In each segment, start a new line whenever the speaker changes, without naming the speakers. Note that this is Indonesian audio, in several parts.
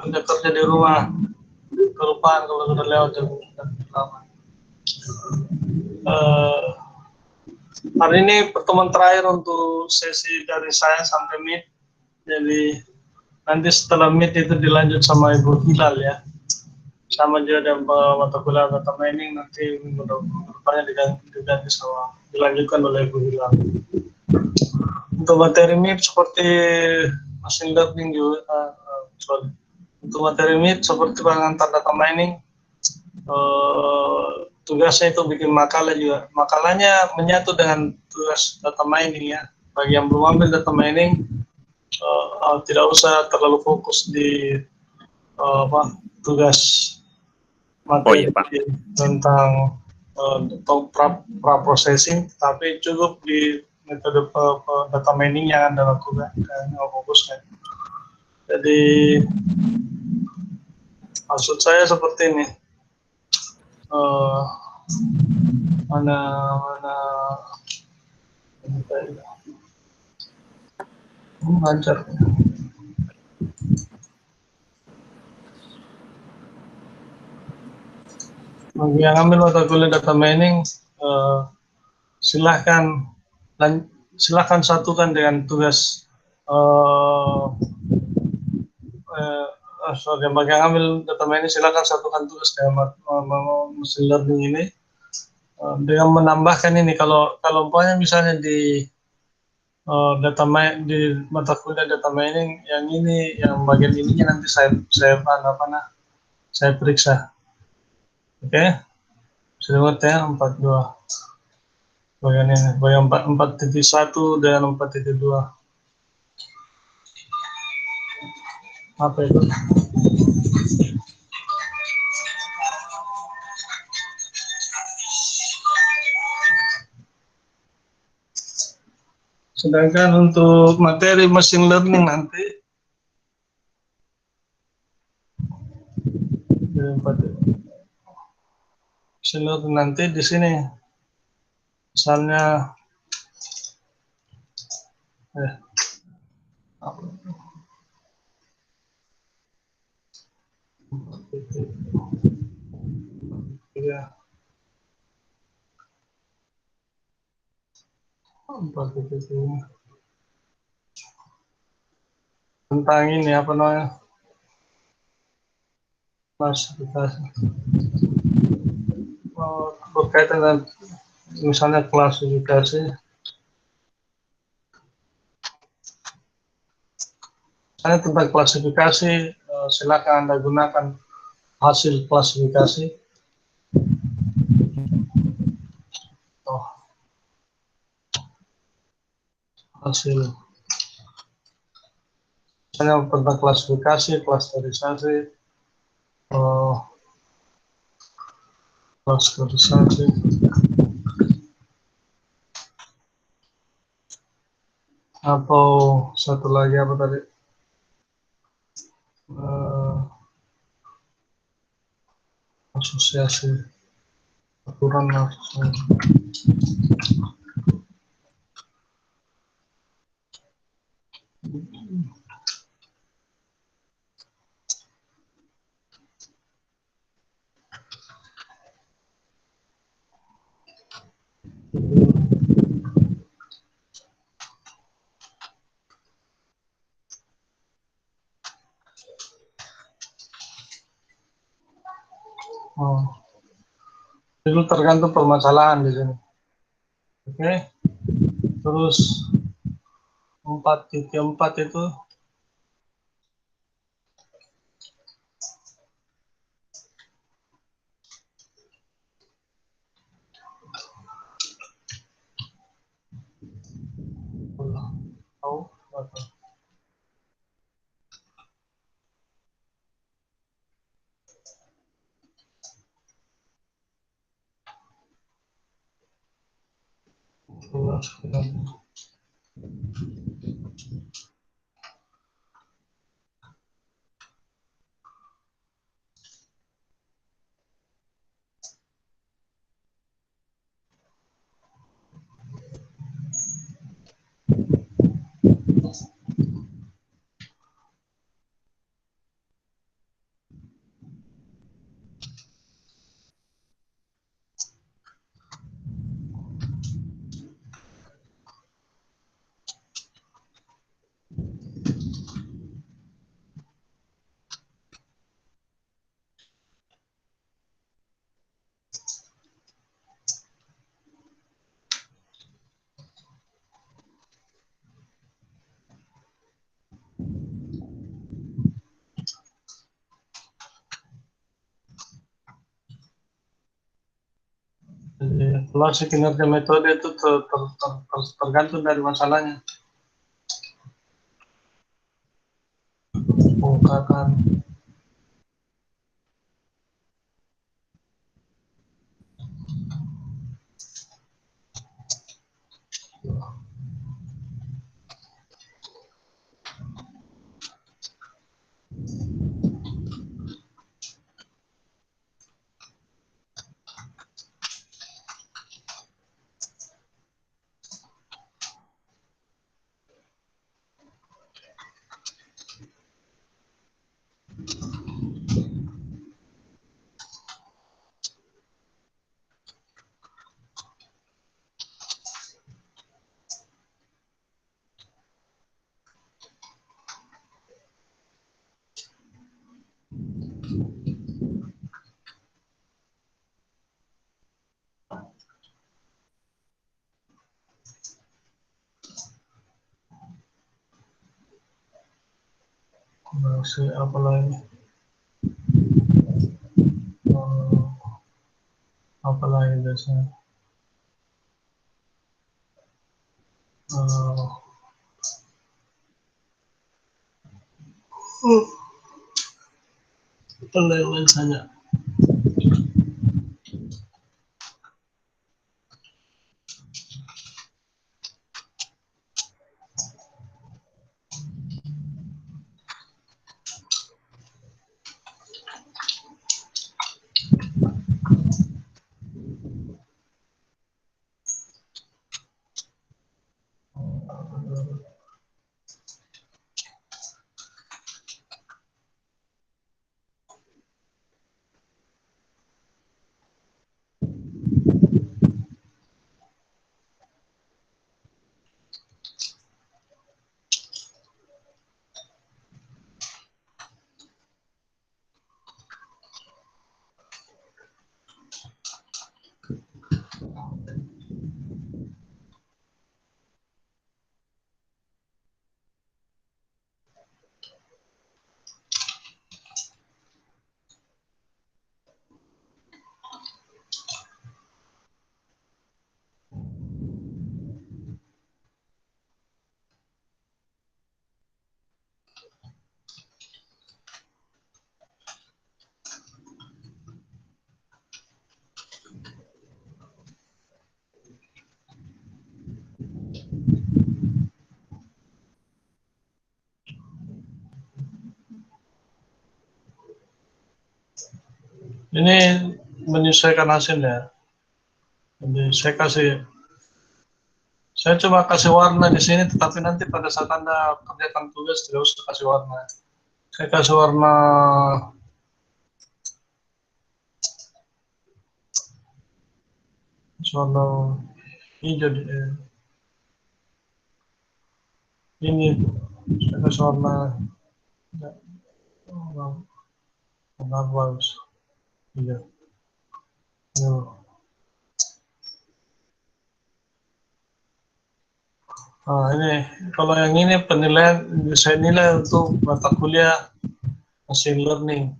udah kerja di rumah, kelupaan kalau sudah lewat jam lama. Hari ini pertemuan terakhir untuk sesi dari saya sampai Meet. Jadi nanti setelah Meet itu dilanjut sama Ibu Hilal ya. Sama juga dengan mata kuliah data mining, nanti minggu depannya diganti sama dilanjutkan oleh Ibu Hilal. Untuk materi Meet seperti machine learning juga, untuk materi Meet seperti pengantar data mining, tugasnya itu bikin makalah juga. Makalahnya menyatu dengan tugas data mining ya. Bagi yang belum ambil data mining, tidak usah terlalu fokus di tugas materi tentang pra-processing, tapi cukup di metode data mining yang Anda lakukan dan fokuskan. Jadi maksud saya seperti ini. Mana lancar. Bagi yang ambil mata kuliah data mining, silahkan satukan dengan tugas bagi yang ambil data mining silahkan satukan tugas dengan machine learning ini dengan menambahkan ini. Kalau umpamanya misalnya di di mata kuliah data mining yang ini, yang bagian ininya nanti saya periksa. Oke, sudah ngerti ya 42 bagian ini, bagian 4.1 dan 4.2. Apa itu? Sedangkan untuk materi machine learning nanti di sini misalnya tentang ini apa namanya, klasifikasi berkaitan dengan misalnya klasifikasi. Misalnya tentang klasifikasi, silakan Anda gunakan hasil klasifikasi. Hasil misalnya tentang klasifikasi, klasterisasi, atau satu lagi apa tadi, asosiasi, aturan asosiasi. Itu tergantung permasalahan di sini. Oke. Terus 4.4 itu tahu atau Evaluasi kinerja metode itu tergantung dari masalahnya. Mengungkapkan masih apa lagi? Apa lagi biasanya? Apa lain saja? Ini menyesuaikan hasilnya. Jadi saya coba kasih warna di sini, tetapi nanti pada saat Anda kerjakan tugas tidak usah kasih warna. Saya kasih warna hijau ini. Saya kasih warna bagus. Iya. Nah, ini kalau yang ini penilaian, saya nilai untuk mata kuliah machine learning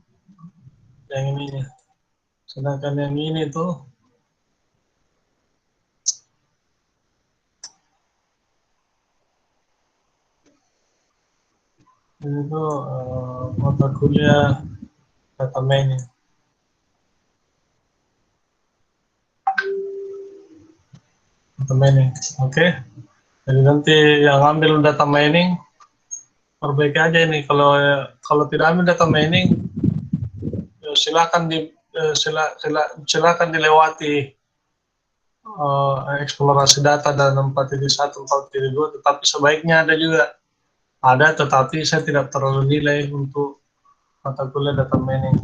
yang ini. Sedangkan yang ini tuh ini tuh mata kuliah data mining. Data mining, oke. Jadi nanti yang ambil data mining perbaiki aja ini. Kalau tidak ambil data mining, silakan dilewati eksplorasi data dan 4.1, 4.2, tetapi sebaiknya ada juga. Ada, tetapi saya tidak terlalu nilai untuk mata kuliah data mining.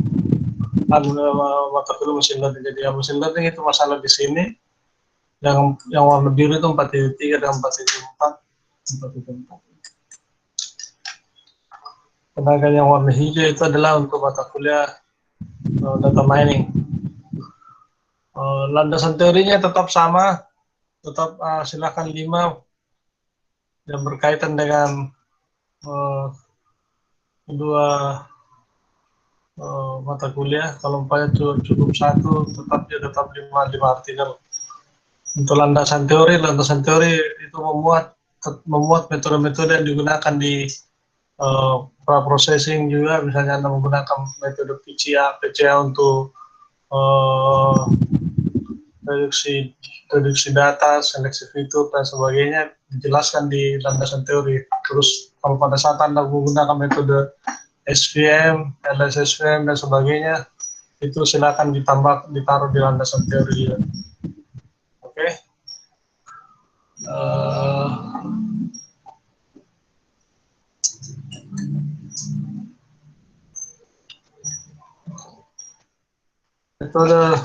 Mata kuliah mesin learning. Jadi yang mesin learning itu masalah di sini. Yang warna biru itu 4.3 dan 4.4. 4.4. Sedangkan yang warna hijau itu adalah untuk mata kuliah data mining. Landasan teorinya tetap sama, tetap silakan 5 yang berkaitan dengan kedua mata kuliah. Kalau umpamanya cukup 1, tetap 5 artikel. Untuk landasan teori itu memuat metode-metode yang digunakan di pra-processing juga, misalnya Anda menggunakan metode PCA untuk uh, reduksi reduksi data, seleksi fitur dan sebagainya dijelaskan di landasan teori. Terus kalau pada saat Anda menggunakan metode SVM, LSSVM dan sebagainya, itu silakan ditaruh di landasan teori. Oke. Okay. Metode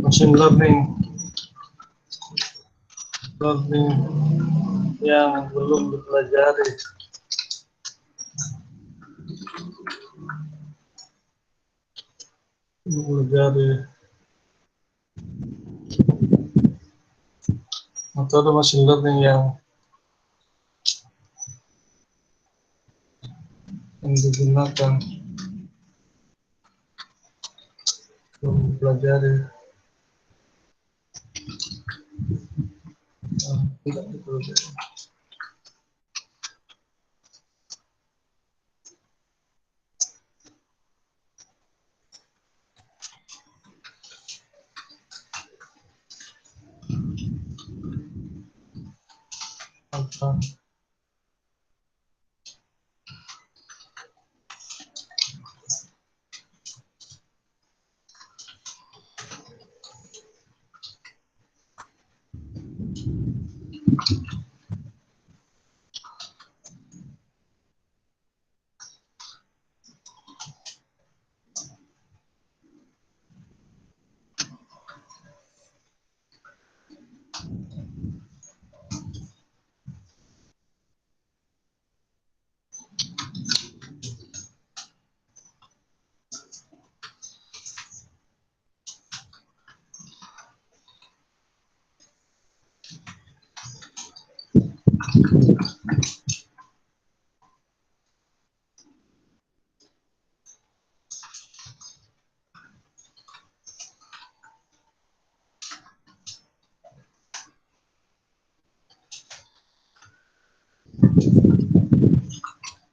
machine learning yang belum dipelajari. Metode machine learning yang digunakan belum dipelajari. Tidak dipelajari. Apa?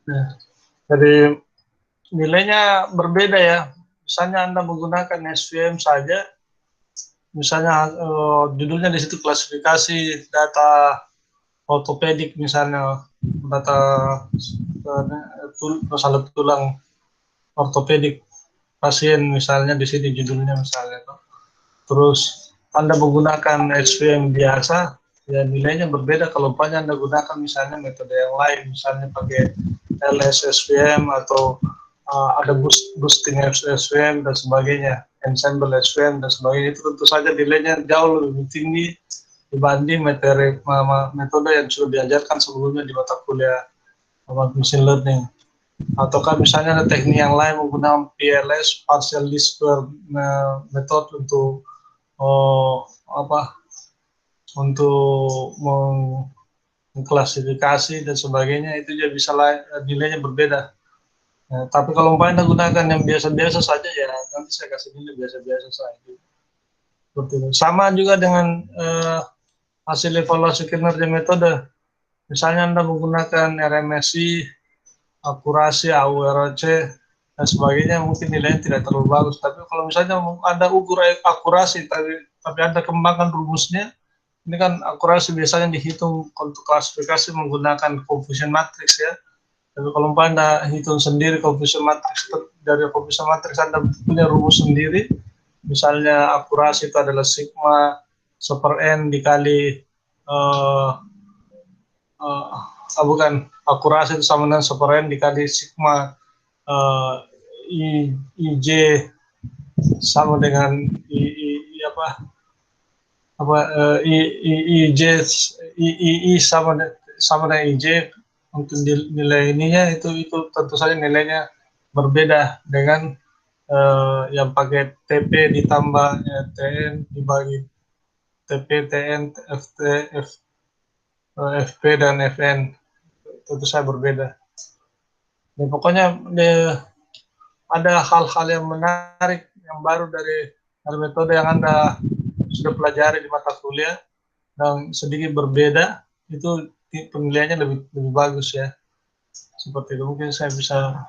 Nah, dari nilainya berbeda ya. Misalnya Anda menggunakan SVM saja, misalnya judulnya di situ klasifikasi data ortopedik, misalnya data masalah tulang ortopedik pasien, misalnya di sini judulnya misalnya. Terus Anda menggunakan SVM biasa, ya nilainya berbeda kalau Anda gunakan misalnya metode yang lain, misalnya pakai LSSVM atau ada boosting SVM dan sebagainya, ensemble SVM dan sebagainya, itu tentu saja nilainya jauh lebih tinggi dibanding metode yang sudah diajarkan sebelumnya di mata kuliah machine learning. Ataukah misalnya ada teknik yang lain menggunakan PLS, partial least square method untuk untuk mengklasifikasi dan sebagainya, itu juga bisa nilainya berbeda. Nah, tapi kalau Anda gunakan yang biasa-biasa saja, ya nanti saya kasih nilai biasa-biasa saja. Seperti itu. Sama juga dengan hasil evaluasi kinerja metode. Misalnya Anda menggunakan RMSI, akurasi, AURC, dan sebagainya, mungkin nilainya tidak terlalu bagus. Tapi kalau misalnya Anda ukur akurasi, tapi Anda kembangkan rumusnya, ini kan akurasi biasanya dihitung untuk klasifikasi menggunakan Confusion matrix ya. Tapi kalau Anda hitung sendiri Confusion matrix, dari Confusion matrix Anda punya rumus sendiri, misalnya akurasi itu adalah sigma super n dikali bukan, akurasi itu sama dengan super n dikali sigma IJ sama dengan IJ I sama dengan IJ. Untuk nilai ininya itu tentu saja nilainya berbeda dengan yang pakai TP ditambah TN dibagi TP, TN, FT, FP dan FN, tentu saja berbeda. Dan pokoknya ada hal-hal yang menarik yang baru dari metode yang Anda sudah pelajari di mata kuliah dan sedikit berbeda, itu penilaiannya lebih bagus ya. Seperti itu mungkin bisa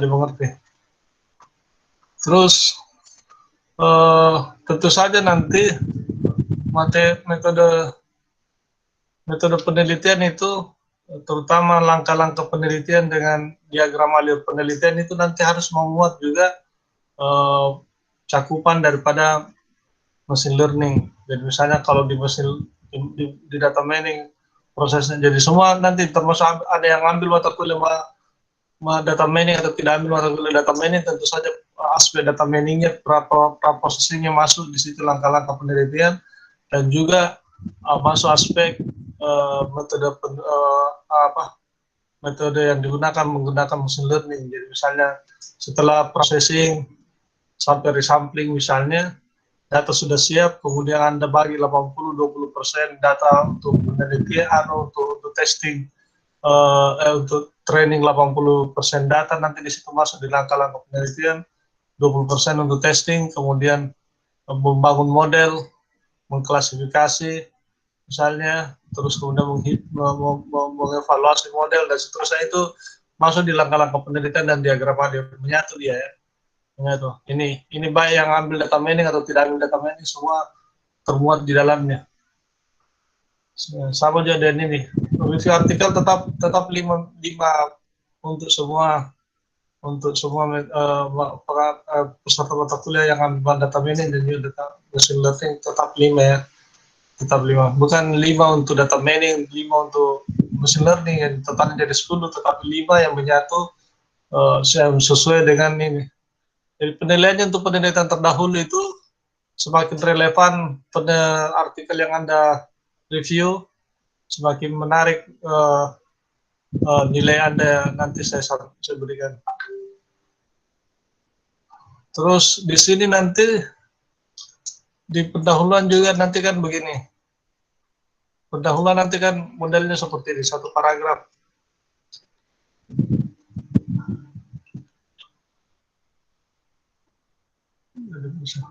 dimengerti. Terus tentu saja nanti metode penelitian itu, terutama langkah-langkah penelitian dengan diagram alur penelitian itu nanti harus memuat juga eh, cakupan daripada machine learning. Jadi misalnya kalau di di data mining prosesnya, jadi semua nanti termasuk ada yang ambil mata kuliah data mining atau tidak ambil mata kuliah data mining, tentu saja aspek data miningnya, processingnya masuk di situ, langkah-langkah penelitian, dan juga masuk aspek metode metode yang digunakan menggunakan machine learning. Jadi misalnya setelah processing sampai resampling misalnya, data sudah siap, kemudian Anda bagi 80-20% data untuk penelitian atau untuk testing, untuk training 80% data, nanti di situ masuk di langkah-langkah penelitian, 20% untuk testing, kemudian membangun model, mengklasifikasi misalnya, terus kemudian mengevaluasi model dan seterusnya, itu masuk di langkah-langkah penelitian dan diagram dia menyatu dia ya. Menyatu. Ini baik yang ambil data mining atau tidak ambil data mining, semua termuat di dalamnya. Sama juga dengan ini. Review artikel tetap lima untuk semua peserta mata kuliah yang ambil data mining dan juga data machine learning, tetap 5 ya. Tetap 5. Bukan 5 untuk data mining, 5 untuk machine learning, yang totalnya jadi 10, tetapi 5 yang menyatu sesuai dengan ini. Jadi penilaiannya untuk penelitian terdahulu itu semakin relevan artikel yang Anda review, semakin menarik nilai Anda nanti saya berikan. Terus di sini nanti di pendahuluan juga nanti kan begini. Pendahuluan nanti kan modelnya seperti ini, satu paragraf. Bisa.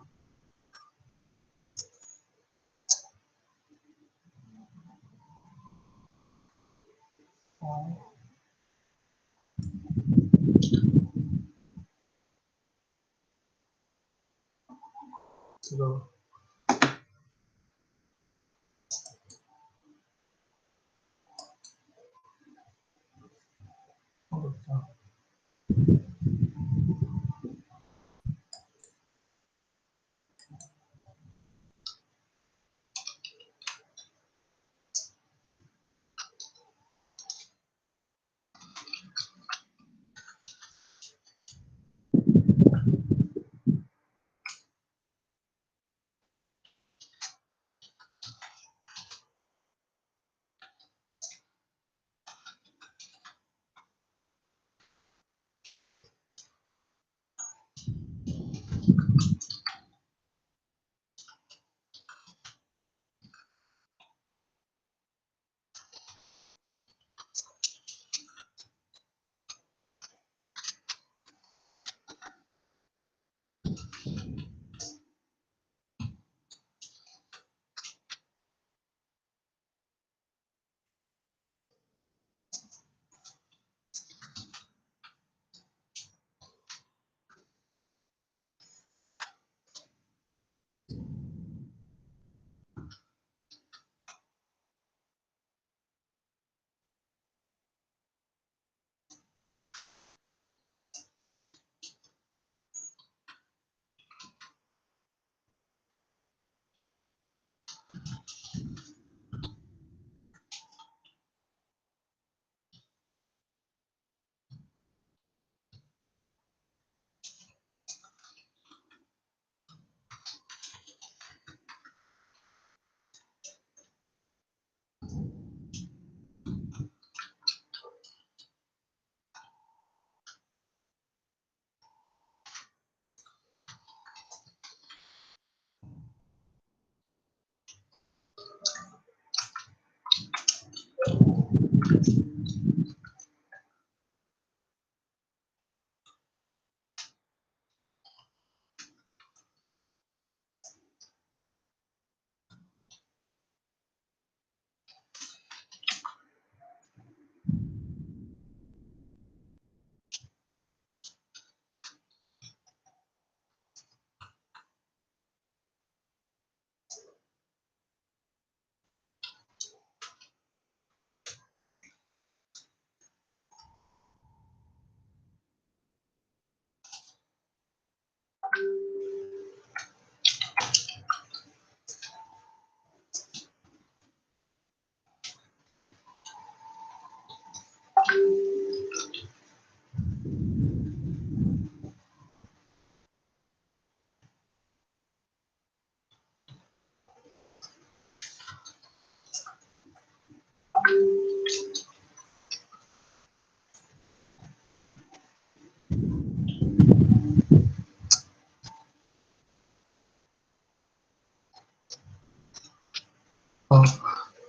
Tuh.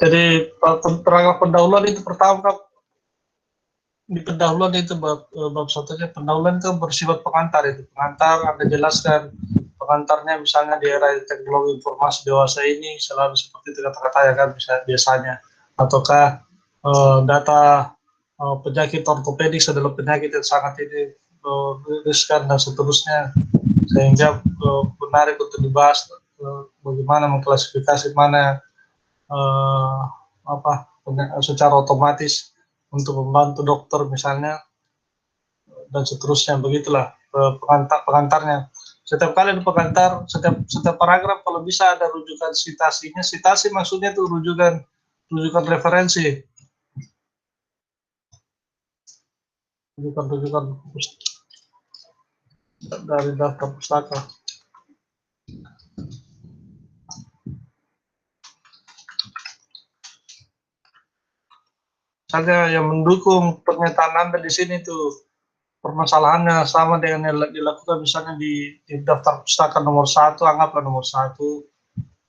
Jadi paragraf pendahuluan itu pertama di pendahuluan itu bab satunya pendahuluan itu bersifat pengantar itu. Pengantar Anda jelaskan pengantarnya misalnya di era teknologi informasi dewasa ini selalu seperti itu kata-kata ya kan biasanya ataukah data penyakit ortopedik adalah penyakit yang sangat ini riskan dan seterusnya sehingga menarik untuk dibahas bagaimana mengklasifikasi mana secara otomatis untuk membantu dokter misalnya dan seterusnya begitulah pengantarnya. Setiap kali ada pengantar, setiap paragraf kalau bisa ada rujukan sitasinya. Sitasi maksudnya itu rujukan referensi, rujukan dari daftar pustaka. Misalnya yang mendukung pernyataan Anda di sini tuh permasalahannya sama dengan yang dilakukan misalnya di daftar pustaka nomor 1, anggaplah nomor 1,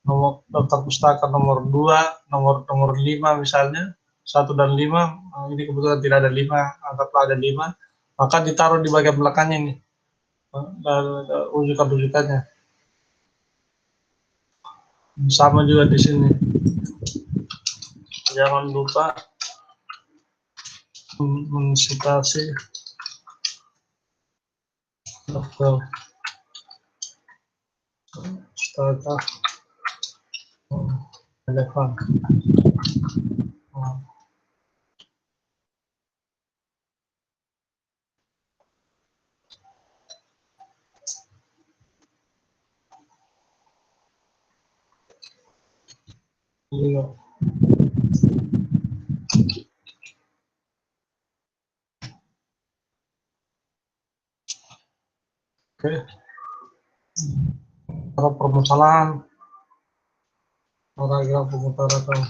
nomor daftar pustaka nomor 2, nomor 5 misalnya, 1 dan 5, ini kebetulan tidak ada 5, anggaplah ada 5, maka ditaruh di bagian belakangnya ini, rujukan-rujukannya. Sama juga di sini. Jangan lupa mensitasi daftar pustaka relevan. Iya. Oke. Permasalahan paragraf pemutarakan.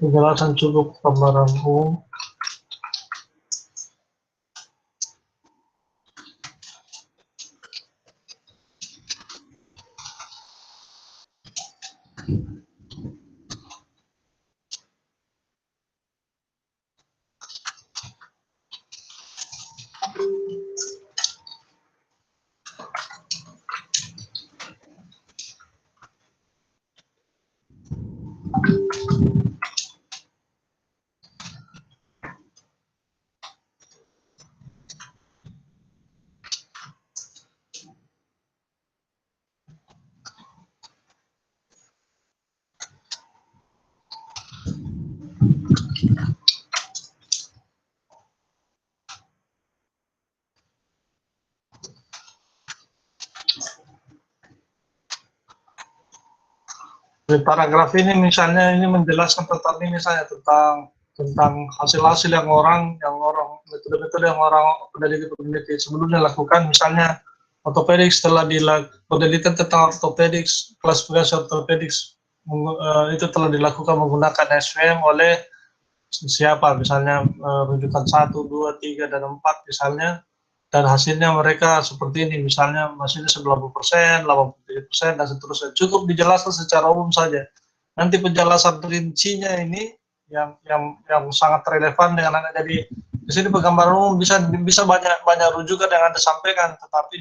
Penjelasan cukup gambaran umum. Di paragraf ini misalnya ini menjelaskan tentang ini misalnya tentang hasil-hasil yang orang metode-metode yang orang peneliti sebelumnya lakukan, misalnya ortopedik setelah penelitian tentang ortopedik, klasifikasi ortopedik itu telah dilakukan menggunakan SVM oleh siapa, misalnya rujukan 1, 2, 3, dan 4 misalnya, dan hasilnya mereka seperti ini, misalnya hasilnya 90%, 83%, dan seterusnya. Cukup dijelaskan secara umum saja. Nanti penjelasan rincinya ini yang sangat relevan dengan Anda. Jadi di sini penggambaran umum bisa banyak rujukan yang Anda sampaikan, tetapi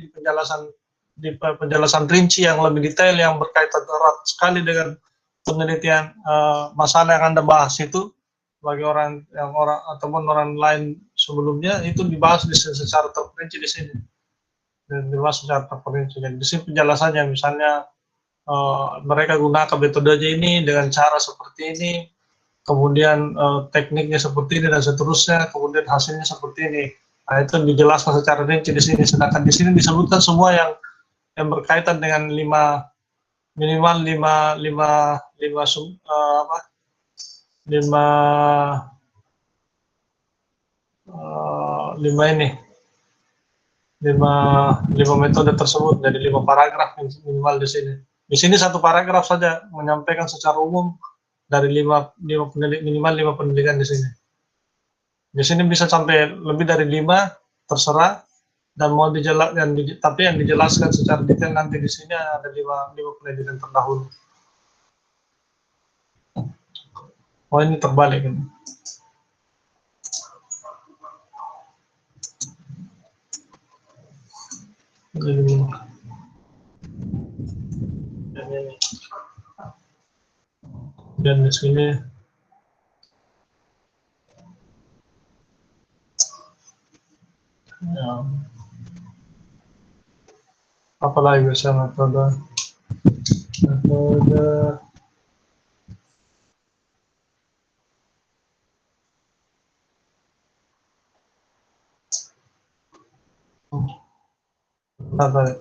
di penjelasan rinci yang lebih detail yang berkaitan erat sekali dengan penelitian masalah yang Anda bahas itu, bagi orang ataupun orang lain sebelumnya, itu dibahas secara terperinci di sini. Dibahas secara terperinci. Dan di sini penjelasannya, misalnya mereka gunakan metodenya ini dengan cara seperti ini, kemudian tekniknya seperti ini dan seterusnya, kemudian hasilnya seperti ini. Nah, itu dijelaskan secara rinci di sini. Sedangkan di sini disebutkan semua yang berkaitan dengan minimal lima metode tersebut, dari 5 paragraf minimal di sini. Di sini 1 paragraf saja menyampaikan secara umum dari minimal 5 penelitian di sini. Di sini bisa sampai lebih dari 5, terserah, dan tapi yang dijelaskan secara detail nanti di sini ada 5 penelitian terdahulu. Oh, ini terbalik ini. Dan di sini ya, apalagi bisa metode apa ya?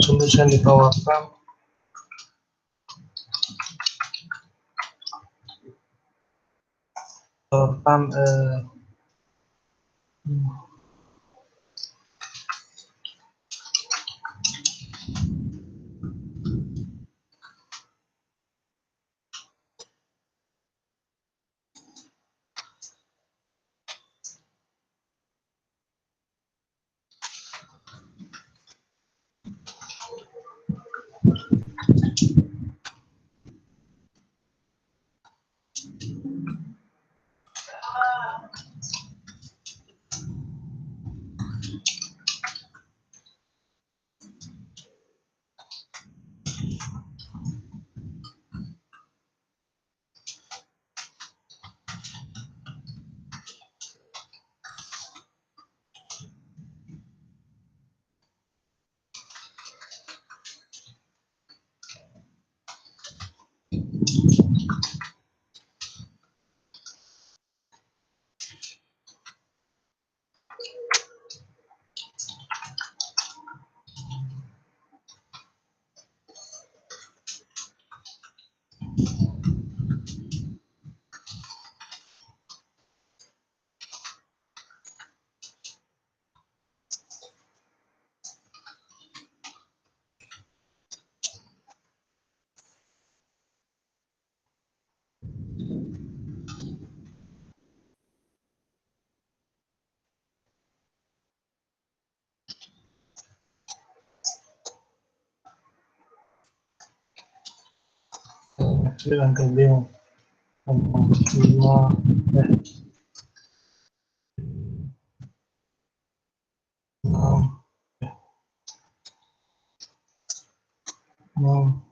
solusi yang ditawarkan Sembilan kelima. Lima. Enam. Enam.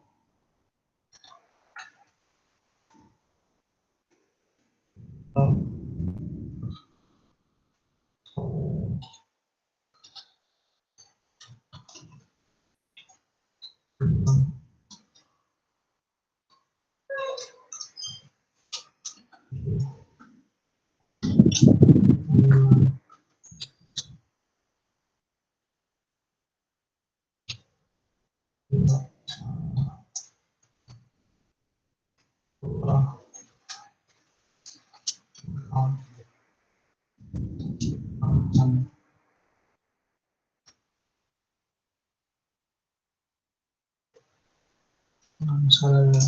Misalnya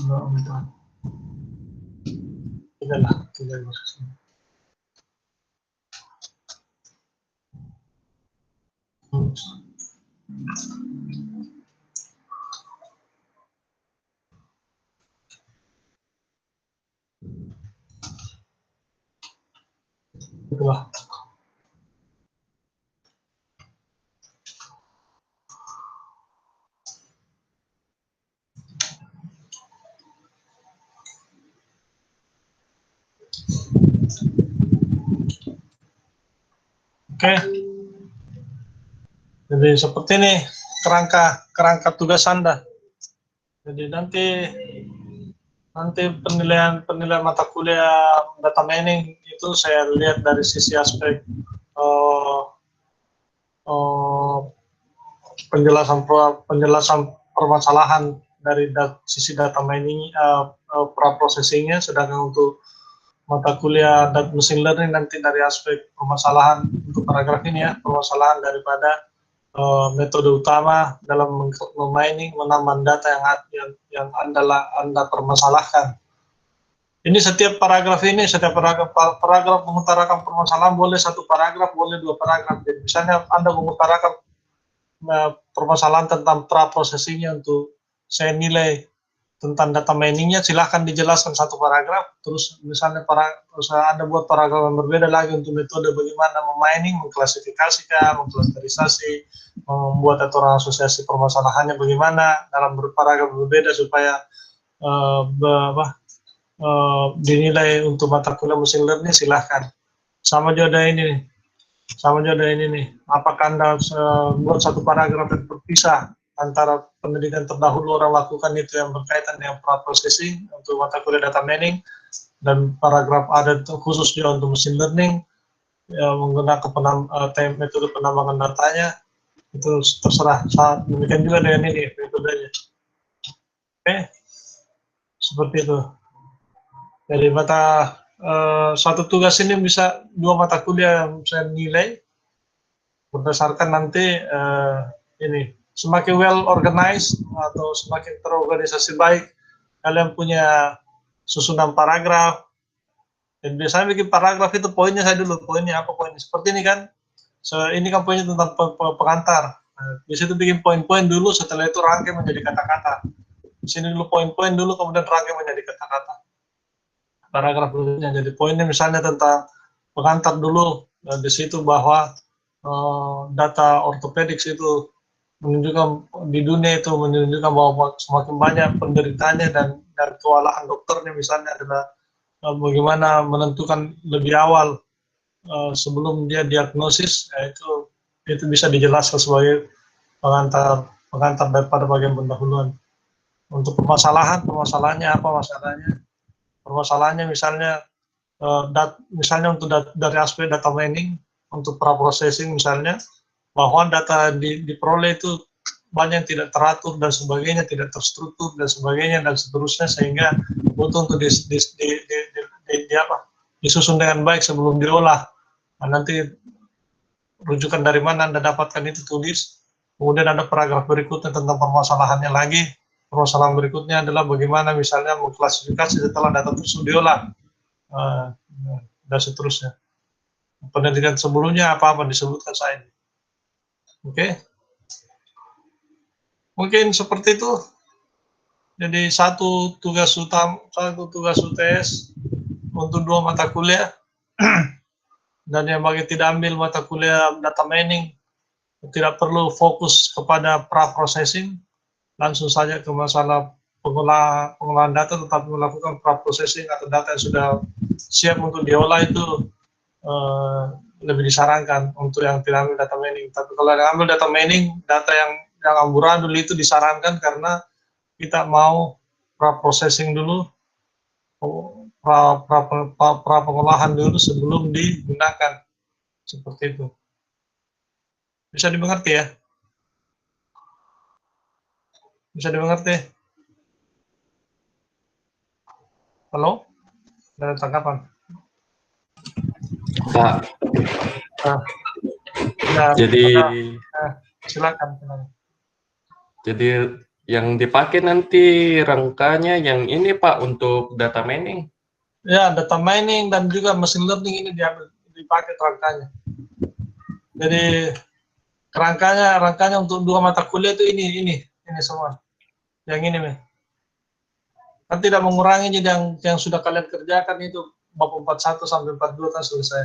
empat, tiga lah, tiga versi. Itulah. Oke. Jadi seperti ini kerangka tugas Anda. Jadi nanti penilaian mata kuliah data mining itu saya lihat dari sisi aspek penjelasan permasalahan dari sisi data mining, pra-processingnya, sedangkan untuk mata kuliah dan machine learning nanti dari aspek permasalahan untuk paragraf ini ya, permasalahan daripada metode utama dalam memining, menambah data yang Anda permasalahkan. Ini setiap paragraf mengutarakan permasalahan, boleh satu paragraf, boleh dua paragraf. Jadi misalnya Anda mengutarakan permasalahan tentang pra-processingnya untuk saya nilai tentang data miningnya, silahkan dijelaskan satu paragraf. Terus misalnya Anda buat paragraf yang berbeda lagi untuk metode bagaimana memining, mengklasifikasikan, mengklasterisasi, membuat aturan asosiasi permasalahannya bagaimana dalam paragraf berbeda supaya dinilai untuk mata kuliah machine learning, silahkan. Sama juga ini nih. Apakah Anda buat satu paragraf yang berpisah antara pendidikan terdahulu orang lakukan itu yang berkaitan dengan pra-processing untuk mata kuliah data mining, dan paragraf ada khusus juga untuk machine learning menggunakan metode penambangan datanya, itu terserah. Demikian juga dengan ini metodenya. Oke, seperti itu. Jadi satu tugas ini bisa 2 mata kuliah yang saya nilai berdasarkan nanti ini semakin well organized atau semakin terorganisasi baik kalian punya susunan paragraf. Dan biasanya bikin paragraf itu poinnya saya dulu, poinnya apa poinnya seperti ini kan, ini kan poinnya tentang pengantar. Di situ bikin poin-poin dulu, setelah itu rangkai menjadi kata-kata. Di sini dulu poin-poin dulu, kemudian rangkai menjadi kata-kata. Paragraf berikutnya jadi poinnya misalnya tentang pengantar dulu, di situ bahwa data ortopedik itu menunjukkan di dunia itu menunjukkan bahwa semakin banyak penderitanya dan kewalahan dokternya misalnya adalah bagaimana menentukan lebih awal sebelum dia diagnosis, itu bisa dijelaskan sebagai pengantar daripada bagian pendahuluan. Untuk permasalahannya apa masalahnya? Permasalahannya misalnya misalnya untuk dari aspek data mining, untuk pra-processing misalnya, bahwa data diperoleh itu banyak yang tidak teratur dan sebagainya, tidak terstruktur dan sebagainya dan seterusnya, sehingga butuh untuk disusun dengan baik sebelum diolah. Nah, nanti rujukan dari mana Anda dapatkan itu tulis. Kemudian ada paragraf berikutnya tentang permasalahannya lagi. Permasalahan berikutnya adalah bagaimana misalnya mengklasifikasi setelah data tersebut diolah dan seterusnya. Penelitian sebelumnya apa disebutkan saya. Oke. Mungkin seperti itu. Jadi satu tugas UTS untuk 2 mata kuliah. Dan yang bagi tidak ambil mata kuliah data mining, tidak perlu fokus kepada pra-processing, langsung saja ke masalah pengolahan data, tetapi melakukan pra-processing atau data yang sudah siap untuk diolah itu lebih disarankan untuk yang tidak ambil data mining. Tapi kalau yang ambil data mining, data yang amburadul itu disarankan karena kita mau pra-processing dulu, pra pengolahan dulu sebelum digunakan. Seperti itu. Bisa dimengerti ya? Bisa dimengerti? Halo? Ada tanggapan?
Pak. Jadi
silakan.
Jadi yang dipakai nanti rangkanya yang ini Pak untuk data mining.
Ya, data mining dan juga machine learning ini dipakai rangkanya. Jadi rangkanya untuk 2 mata kuliah itu ini semua. Yang ini nih. Kan tidak mengurangi jadi yang sudah kalian kerjakan itu bab 41 sampai 42 kan selesai.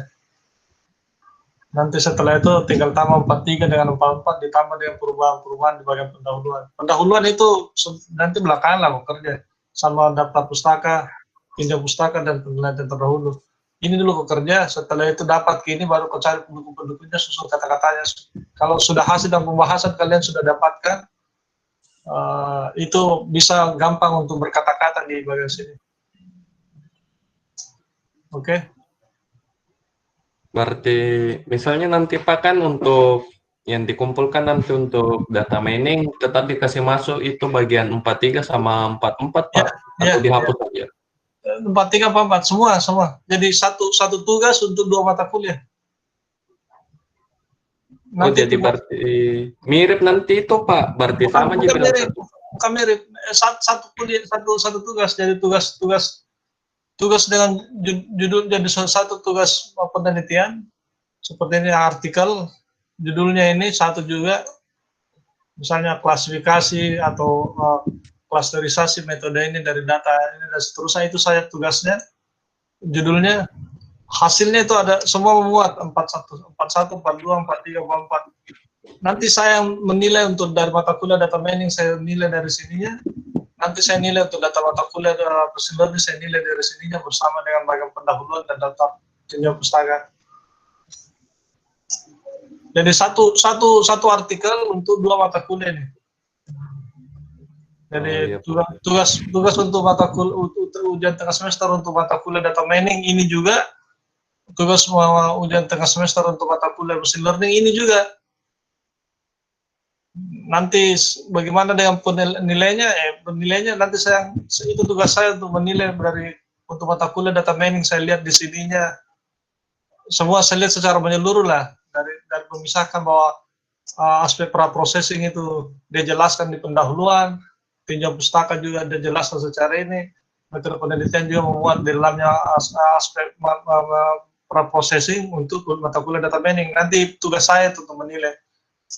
Nanti setelah itu tinggal tambah 43 dengan 44 ditambah dengan perubahan-perubahan di bagian pendahuluan. Pendahuluan itu nanti belakangan lah mau kerja sama daftar pustaka, pinjam pustaka dan penelitian terdahulu. Ini dulu kerja, setelah itu dapat kini baru kau cari pendukung-pendukungnya, susun kata-katanya. Kalau sudah hasil dan pembahasan kalian sudah dapatkan, itu bisa gampang untuk berkata-kata di bagian sini. Oke?
Berarti misalnya nanti Pak kan untuk yang dikumpulkan nanti untuk data mining tetap dikasih masuk itu bagian 43 sama 44 Pak, atau dihapus saja?
43, 44 semua. Jadi satu tugas untuk 2 mata kuliah.
Nanti jadi berarti mirip nanti itu Pak, berarti sama aja bilang
mirip. Bukan mirip, satu tugas. Jadi tugas dengan judul, jadi satu tugas penelitian seperti ini artikel, judulnya ini satu juga, misalnya klasifikasi atau klasterisasi metode ini dari data ini dan seterusnya, itu saya tugasnya, judulnya, hasilnya itu ada semua memuat 41, 42, 43, 44. Nanti saya menilai untuk dari mata kuliah data mining, saya nilai dari sininya. Nanti saya nilai untuk data mata kuliah machine learning, saya nilai dari sininya bersama dengan bagian pendahuluan dan daftar pinjam pustaka. Jadi satu artikel untuk 2 mata kuliah nih. Jadi tugas untuk mata kuliah ujian tengah semester untuk mata kuliah data mining ini juga, tugas ujian tengah semester untuk mata kuliah machine learning ini juga. Nanti bagaimana dengan penilainya? Penilainya nanti itu tugas saya untuk menilai untuk mata kuliah data mining, saya lihat di sininya. Semua saya lihat secara menyeluruh lah, dari memisahkan bahwa aspek pra-processing itu dia jelaskan di pendahuluan, pinjam pustaka juga dia jelaskan secara ini, metode penelitian juga memuat di dalamnya aspek pra-processing untuk mata kuliah data mining. Nanti tugas saya untuk menilai.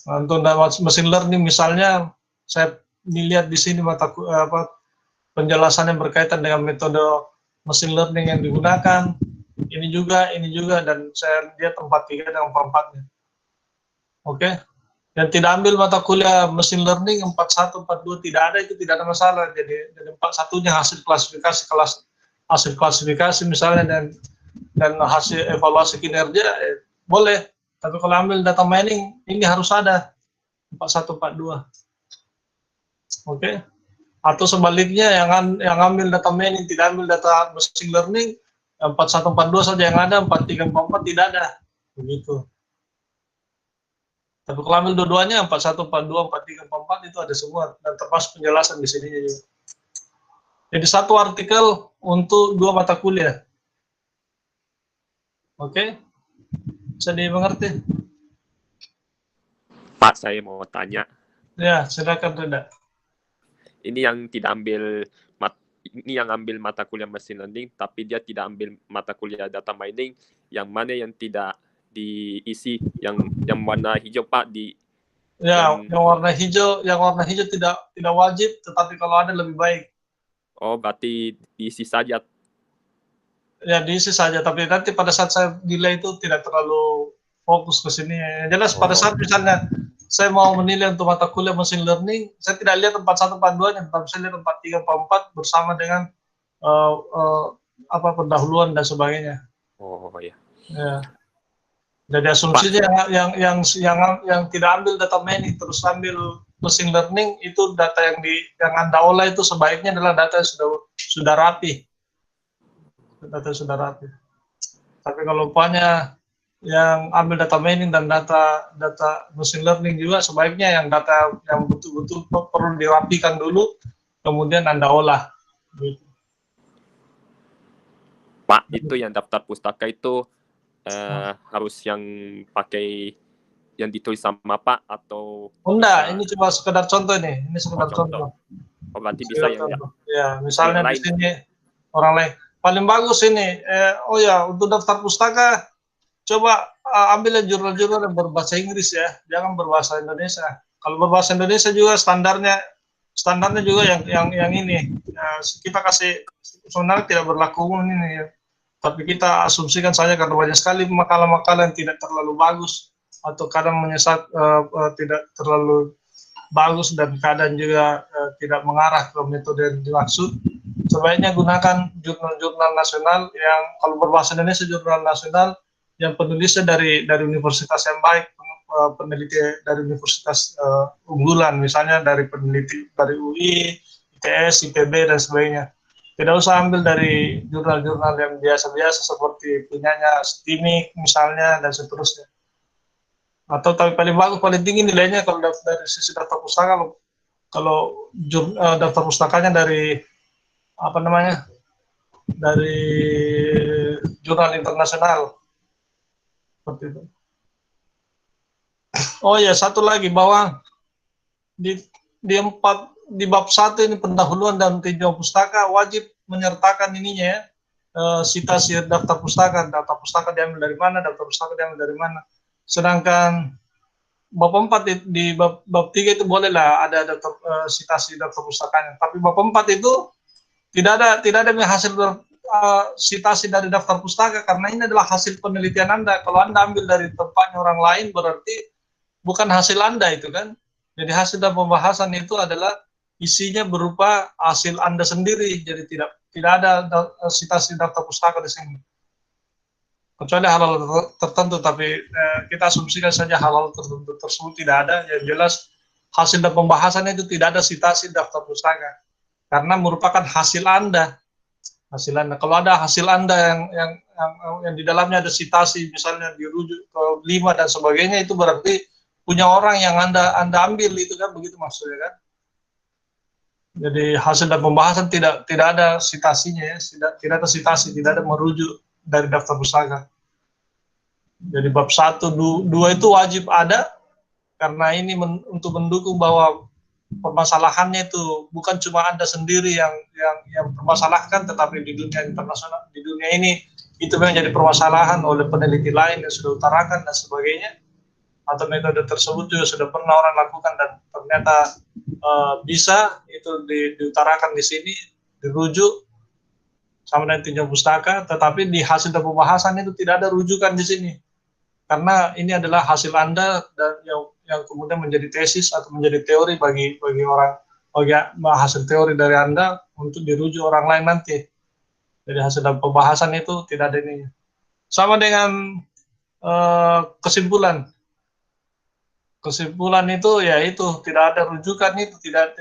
Untuk machine learning misalnya, saya melihat di sini penjelasan yang berkaitan dengan metode machine learning yang digunakan, ini juga, dan saya lihat 43 dan 44-nya. Oke? Dan tidak ambil mata kuliah machine learning 41, 42 tidak ada, itu tidak ada masalah. Jadi 41-nya hasil klasifikasi misalnya dan hasil evaluasi kinerja boleh. Tapi kalau ambil data mining ini harus ada 41, 42. Oke? Atau sebaliknya yang ambil data mining tidak ambil data machine learning, 41, 42 saja yang ada, 43, 44 tidak ada. Begitu. Tapi kalau ambil dua-duanya 41, 42, 43, 44 itu ada semua, dan termasuk penjelasan di sini juga. Jadi satu artikel untuk 2 mata kuliah. Oke? Bisa dimengerti?
Pak, saya mau tanya.
Ya, silakan Reda.
Ini yang tidak ambil mata kuliah machine learning, tapi dia tidak ambil mata kuliah data mining. Yang mana yang tidak diisi, yang warna hijau Pak,
Ya,
Dan
yang warna hijau tidak wajib, tetapi kalau ada lebih baik.
berarti diisi saja.
Ya diisi saja, tapi nanti pada saat saya nilai itu tidak terlalu fokus ke sini. Yang jelas pada saat misalnya saya mau menilai untuk mata kuliah machine learning, saya tidak lihat 41, 42-nya, tetapi saya lihat 43, 44 bersama dengan uh, uh, pendahuluan dan sebagainya.
Oh ya.
Ya. Jadi asumsinya yang tidak ambil data mining terus ambil machine learning, itu data yang Anda olah itu sebaiknya adalah data yang sudah rapi. Data yang sudah rapi. Tapi kalau upahnya yang ambil data mining dan data machine learning juga, sebaiknya yang data yang betul-betul perlu dirapikan dulu, kemudian Anda olah. Gitu.
Pak, itu yang daftar pustaka itu harus yang pakai yang ditulis sama Pak atau
enggak, ini cuma sekedar contoh nih. Ini sekedar contoh.
Oh, berarti bisa yang
ya, misalnya
yang
di sini orang lain paling bagus ini untuk daftar pustaka coba ambil jurnal-jurnal yang berbahasa Inggris ya, jangan berbahasa Indonesia. Kalau berbahasa Indonesia juga standarnya juga yang ini. Ya, kita kasih sebenarnya tidak berlaku umum ini ya. Tapi kita asumsikan saja karena banyak sekali makalah-makalah yang tidak terlalu bagus atau kadang menyesat tidak terlalu bagus dan kadang juga tidak mengarah ke metode yang dimaksud. Sebaiknya gunakan jurnal-jurnal nasional yang kalau berbahasa Indonesia jurnal nasional yang penulisnya dari universitas yang baik, peneliti dari universitas unggulan, misalnya dari peneliti dari UI, ITS, IPB dan sebagainya. Tidak usah ambil dari jurnal-jurnal yang biasa-biasa seperti punyanya STIMIC misalnya dan seterusnya. Atau tapi paling bagus, paling tinggi nilainya kalau dari sisi daftar pustaka, kalau daftar pustakanya dari dari jurnal internasional seperti itu. Oh ya, satu lagi bahwa di bab 1 ini pendahuluan dan tinjauan pustaka wajib menyertakan ininya ya, sitasi daftar pustaka diambil dari mana, daftar pustaka diambil dari mana. Sedangkan bab 4 di bab 3 itu bolehlah ada sitasi daftar pustakanya, tapi bab 4 itu tidak ada hasil sitasi dari daftar pustaka karena ini adalah hasil penelitian Anda. Kalau Anda ambil dari tempatnya orang lain berarti bukan hasil Anda itu kan. Jadi hasil dan pembahasan itu adalah isinya berupa hasil Anda sendiri. Jadi tidak ada sitasi daftar pustaka di sini. Kecuali hal-hal tertentu, tapi kita asumsikan saja hal-hal tertentu tersebut tidak ada. Yang jelas hasil dan pembahasannya itu tidak ada sitasi daftar pustaka karena merupakan hasil Anda. Hasil Anda. Kalau ada hasil Anda yang di dalamnya ada sitasi, misalnya dirujuk ke 5 dan sebagainya, itu berarti punya orang yang Anda ambil itu kan, begitu maksudnya kan. Jadi hasil dan pembahasan tidak ada sitasinya ya, tidak ada sitasi, tidak ada merujuk dari daftar pustaka. Jadi bab 1, 2 itu wajib ada karena ini untuk mendukung bahwa permasalahannya itu bukan cuma Anda sendiri yang permasalahkan, tetapi di dunia internasional, di dunia ini itu memang jadi permasalahan oleh peneliti lain yang sudah utarakan dan sebagainya, atau metode tersebut juga sudah pernah orang lakukan dan ternyata bisa itu diutarakan di sini, dirujuk sama dengan tinjauan pustaka, tetapi di hasil dan pembahasan itu tidak ada rujukan di sini karena ini adalah hasil Anda dan yang kemudian menjadi tesis atau menjadi teori bagi hasil teori dari Anda untuk dirujuk orang lain nanti. Jadi hasil dan pembahasan itu tidak ada ininya. Sama dengan kesimpulan. Kesimpulan itu ya itu tidak ada rujukan, itu tidak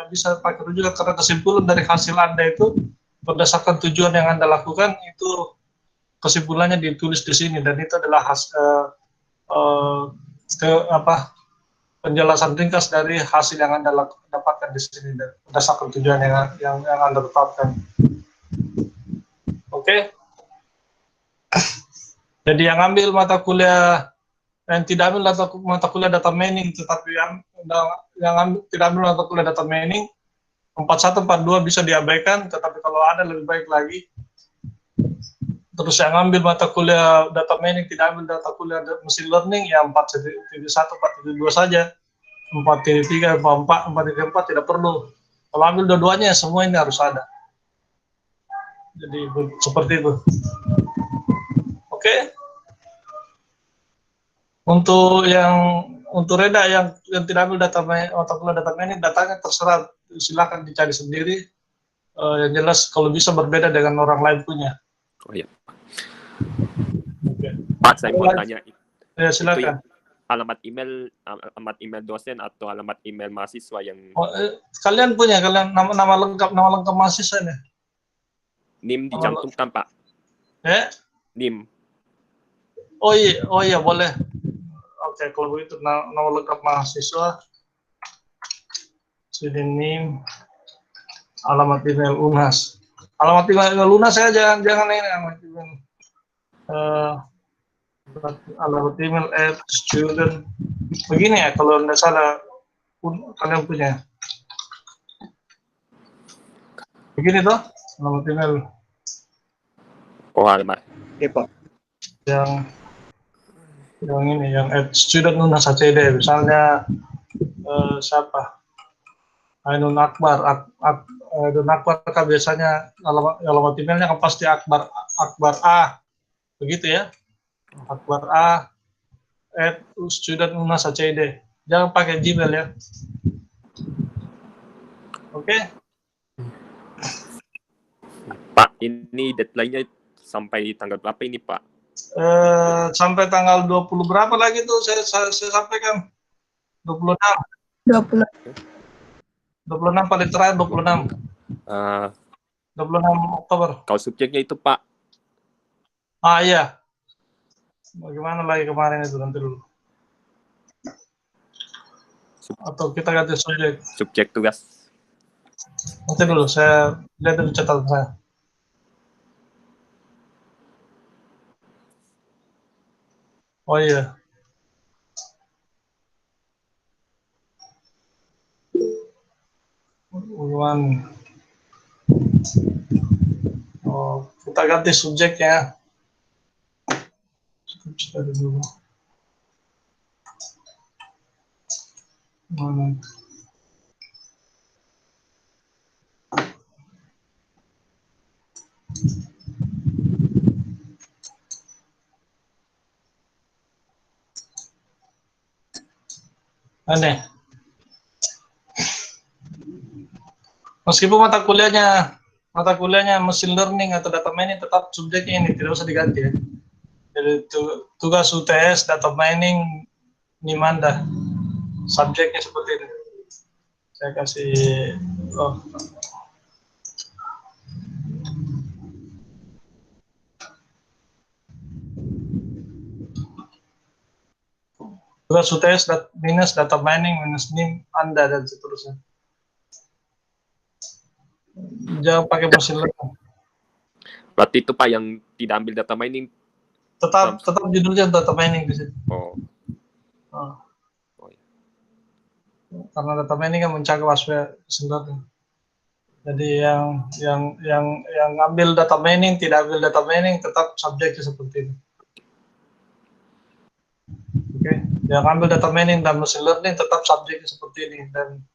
bisa pakai rujukan karena kesimpulan dari hasil Anda itu berdasarkan tujuan yang Anda lakukan, itu kesimpulannya ditulis di sini dan itu adalah penjelasan ringkas dari hasil yang Anda dapatkan di sini berdasarkan tujuan yang Anda tetapkan. Oke. Jadi yang ambil mata kuliah yang tidak ambil mata kuliah data mining, tetapi yang tidak ambil mata kuliah data mining 41, 42 bisa diabaikan, tetapi kalau ada lebih baik lagi. Terus yang ambil mata kuliah data mining tidak ambil data kuliah machine learning, ya 471, 472 saja. 4.3, 4.4, 4.4 tidak perlu. Kalau ambil dua-duanya, semua ini harus ada. Jadi seperti itu. Oke. Untuk Reda yang tidak ambil data mining, datanya terserah, silakan dicari sendiri. Yang jelas kalau bisa berbeda dengan orang lain punya.
Oh iya.
Oke.
Pak, saya mau tanya.
Ya, silakan.
Alamat email dosen atau alamat email mahasiswa yang
kalian punya, nama lengkap mahasiswa ya?
NIM dicantumkan, Pak. NIM.
Oh iya boleh. Oke, kalau begitu nama lengkap mahasiswa, sini NIM, alamat email UNAS. Alamat email UNAS saya jangan ini alamat email. Alamat email @student. Begini ya, kalau tidak salah kalian punya. Begini toh, alamat email.
Oh, alamat.
Pak.
Yang ini, yang @student UNAS ACD, misalnya siapa? Ainun Akbar, Ainun Akbar kan biasanya alamat emailnya kan pasti Akbar A, begitu ya? Akbar A @student UNAS ACD. Jangan pakai Gmail ya. Oke?
Pak, ini deadline-nya sampai tanggal berapa ini, Pak?
Sampai tanggal 20 berapa lagi tuh saya sampaikan? 26. 26 paling terakhir 26. 26 Oktober.
Kalau subjeknya itu, Pak?
Iya. Bagaimana lagi kemarin itu, nanti dulu. Atau kita ganti subjek.
Subjek tugas.
Nanti dulu, saya lihat dulu catatan saya. Oh iya. Oh, kita ganti subjek ya. Cari dulu. Mana? Aneh. Meskipun mata kuliahnya machine learning atau data mining, tetap subjeknya ini tidak usah diganti ya. Jadi tugas UTS data mining Nimanda, subjeknya seperti ini. Saya kasih tugas UTS minus data mining minus NIM Anda dan seterusnya. Jangan pakai mesin learning.
Berarti itu, Pak, yang tidak ambil data mining
tetap judulnya data mining di situ. Karena data mining kan mencakup aspek mesin learning. Jadi yang ambil data mining, tidak ambil data mining, tetap subjeknya seperti ini. Oke, yang ambil data mining dan mesin learning tetap subjeknya seperti ini, dan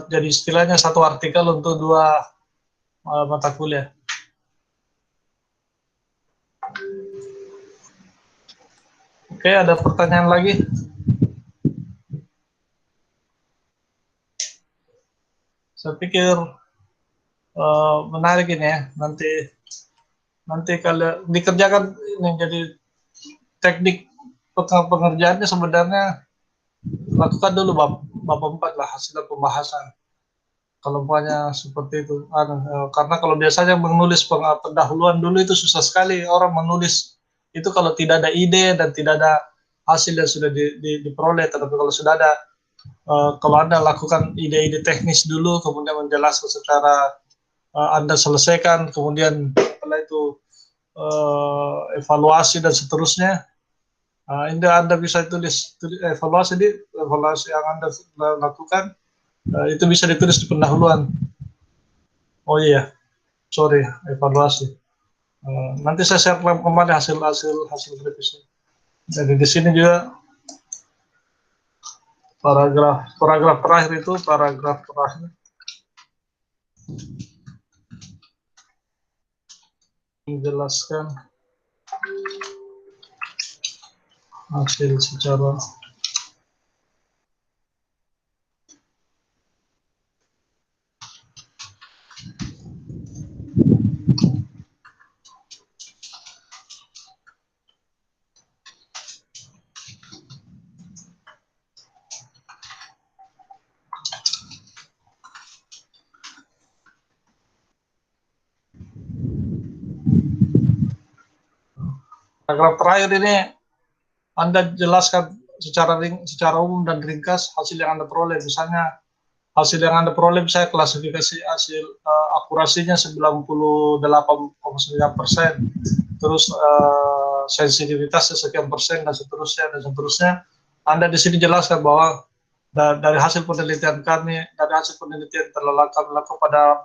jadi istilahnya satu artikel untuk dua mata kuliah. Oke, ada pertanyaan lagi? Saya pikir menarik ini ya. Nanti kalau dikerjakan ini jadi teknik pengerjaannya sebenarnya lakukan dulu bab 4 lah, hasil pembahasan. Kalau umpamanya seperti itu, karena kalau biasanya menulis pendahuluan dulu itu susah sekali orang menulis itu kalau tidak ada ide dan tidak ada hasil yang sudah diperoleh. Tetapi kalau sudah ada, kalau Anda lakukan ide-ide teknis dulu, kemudian menjelaskan secara Anda selesaikan, kemudian setelah itu evaluasi dan seterusnya. Anda bisa tulis evaluasi yang Anda lakukan, itu bisa ditulis di pendahuluan. Oh iya, sorry, evaluasi. Nanti saya share kembali hasil revisi. Jadi di sini juga paragraf terakhir itu paragraf terakhir menjelaskan hasil secara paragraf terakhir ini Anda jelaskan secara umum dan ringkas hasil yang Anda peroleh. Misalnya hasil yang Anda peroleh saya klasifikasi hasil akurasinya 98,9%, terus sensitivitasnya sekian persen dan seterusnya. Anda di sini jelaskan bahwa dari hasil penelitian kami, dari hasil penelitian telah kami lakukan pada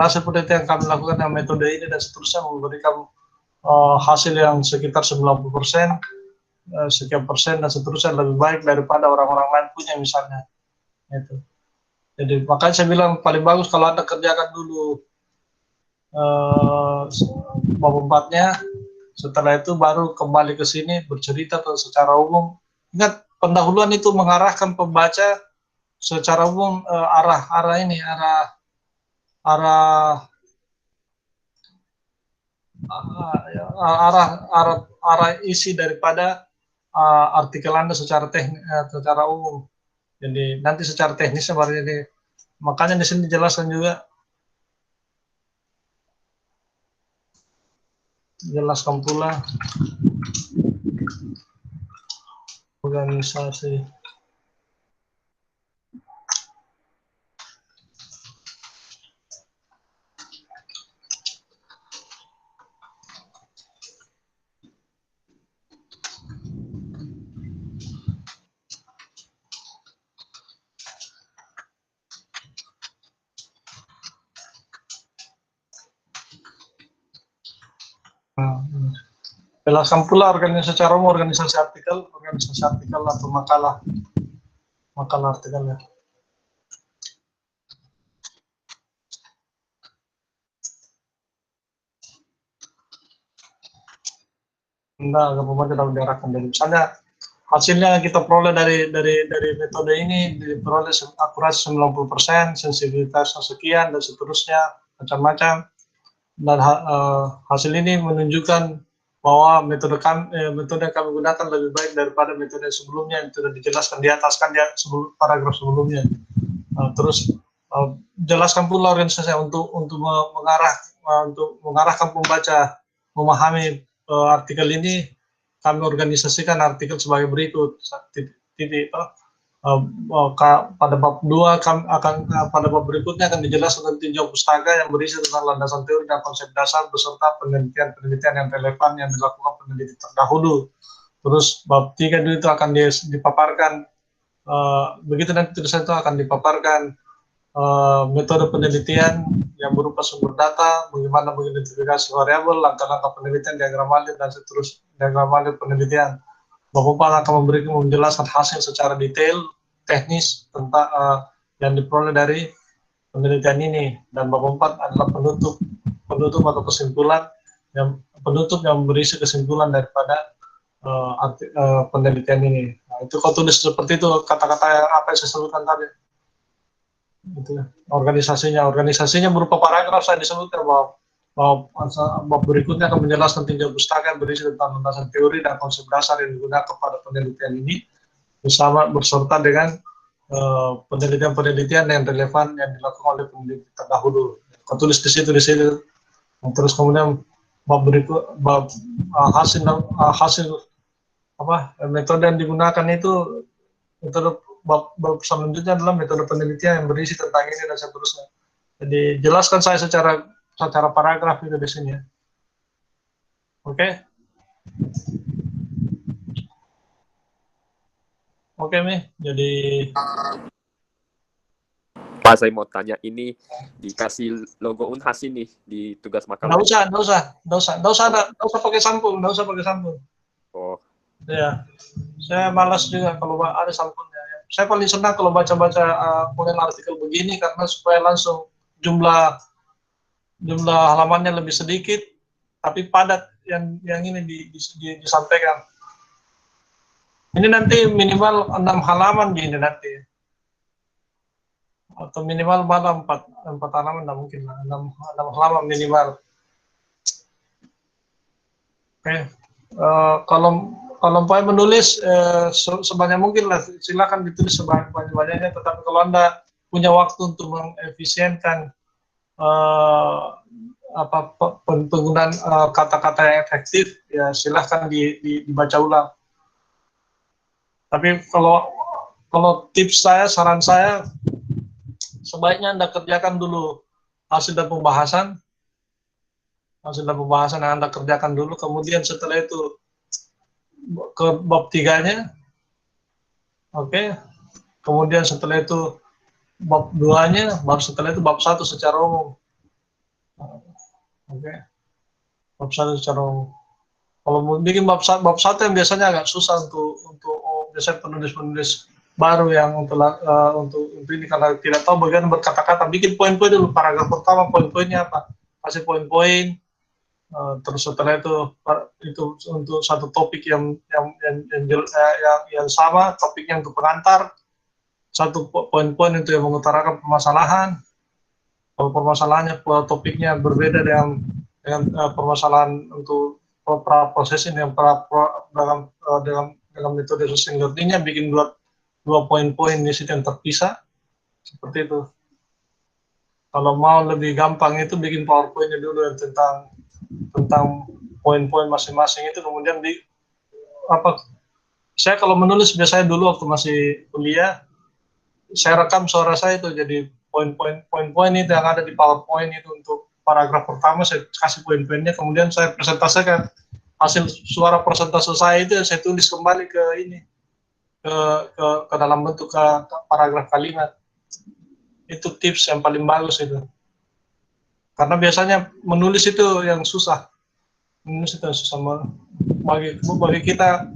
hasil penelitian kami lakukan dengan metode ini dan seterusnya memberikan hasil yang sekitar 90%, sekian persen dan seterusnya lebih baik daripada orang-orang lain punya misalnya. Itu. Jadi makanya saya bilang paling bagus kalau Anda kerjakan dulu bab 4-nya, setelah itu baru kembali ke sini bercerita secara umum. Ingat, pendahuluan itu mengarahkan pembaca secara umum arah isi daripada artikel Anda secara umum. Jadi nanti secara teknisnya baru ini. Makanya di sini dijelaskan juga, jelaskan pula organisasi. Jelaskan pula secara umum organisasi artikel atau makalah artikelnya. Agak pembaca dalam diarahkan. Jadi misalnya hasilnya kita peroleh dari metode ini diperoleh akurasi 90%, sensitivitas sekian dan seterusnya, macam-macam. Dan hasil ini menunjukkan bahwa metode yang kami gunakan lebih baik daripada metode sebelumnya yang sudah dijelaskan di atas kan paragraf sebelumnya. Terus jelaskan pula organisasi untuk mengarahkan pembaca memahami artikel ini. Kami organisasikan artikel sebagai berikut. Pada bab 2 pada bab berikutnya akan dijelaskan tinjau pustaka yang berisi tentang landasan teori dan konsep dasar beserta penelitian yang relevan yang dilakukan peneliti terdahulu. Terus bab 3 itu akan dipaparkan, begitu nanti tulisan itu akan dipaparkan metode penelitian yang berupa sumber data, bagaimana mengidentifikasi variabel, langkah-langkah penelitian, diagram alir dan seterusnya, diagram alir penelitian. Bapak akan menjelaskan hasil secara detail, teknis tentang yang diperoleh dari penelitian ini. Dan Bapak 4 adalah penutup atau kesimpulan yang berisi kesimpulan daripada penelitian ini. Nah, itu kau tulis seperti itu kata-kata apa yang saya sebutkan tadi. Itu organisasinya berupa paragraf saya disebutkan bahwa bab berikutnya akan menjelaskan tinjau pustaka yang berisi tentang landasan teori dan konsep dasar yang digunakan pada penelitian ini berserta dengan penelitian yang relevan yang dilakukan oleh peneliti terdahulu. Kau tulis di situ. Terus kemudian bab hasil metode yang digunakan itu metode bab selanjutnya adalah metode penelitian yang berisi tentang ini dan seterusnya. Jadi jelaskan saya secara paragraf itu di sini ya. Oke? Oke, Mi. Jadi
Pak, saya mau tanya, ini dikasih logo Unhas ini di tugas makalah.
Nggak usah pakai sampul,
Oh,
Ya, saya malas juga kalau ada sampulnya. Saya paling senang kalau baca-baca kemudian artikel begini karena supaya langsung jumlah jumlah halamannya lebih sedikit, tapi padat yang ini disampaikan. Ini nanti minimal 6 halaman gini nanti, atau minimal malah 4 halaman, nggak mungkin lah, 6 halaman minimal. Oke. Kalau Pak menulis sebanyak mungkin lah, silakan ditulis sebanyak-banyaknya. Tetapi kalau Anda punya waktu untuk mengefisienkan penggunaan kata-kata yang efektif, ya silahkan dibaca ulang. Tapi kalau tips saya, saran saya, sebaiknya Anda kerjakan dulu hasil dan pembahasan yang Anda kerjakan dulu, kemudian setelah itu ke bab 3-nya, oke. Kemudian setelah itu bab 2-nya, baru setelah itu bab 1 secara umum. Oke. Bab 1 secara umum. Kalau mau bikin bab 1 yang biasanya agak susah untuk biasanya penulis-penulis baru yang untuk ini, karena tidak tahu bagaimana berkata-kata, bikin poin-poin dulu, paragraf pertama poin-poinnya apa, kasih poin-poin. Terus setelah itu untuk satu topik yang sama, topiknya untuk pengantar, satu poin-poin itu yang mengutarakan permasalahan. Kalau permasalahannya topiknya berbeda dengan permasalahan untuk processing yang dalam metode machine learning-nya, bikin dua poin-poin di situ yang terpisah, seperti itu. Kalau mau lebih gampang itu bikin PowerPoint-nya dulu yang tentang poin-poin masing-masing itu, kemudian saya kalau menulis biasanya dulu waktu masih kuliah, saya rekam suara saya itu jadi poin-poin itu yang ada di PowerPoint itu. Untuk paragraf pertama saya kasih poin-poinnya, kemudian saya presentasikan hasil suara presentasi saya itu, saya tulis kembali ke dalam bentuk ke paragraf kalimat. Itu tips yang paling bagus itu. Karena biasanya menulis itu yang susah. Bagi kita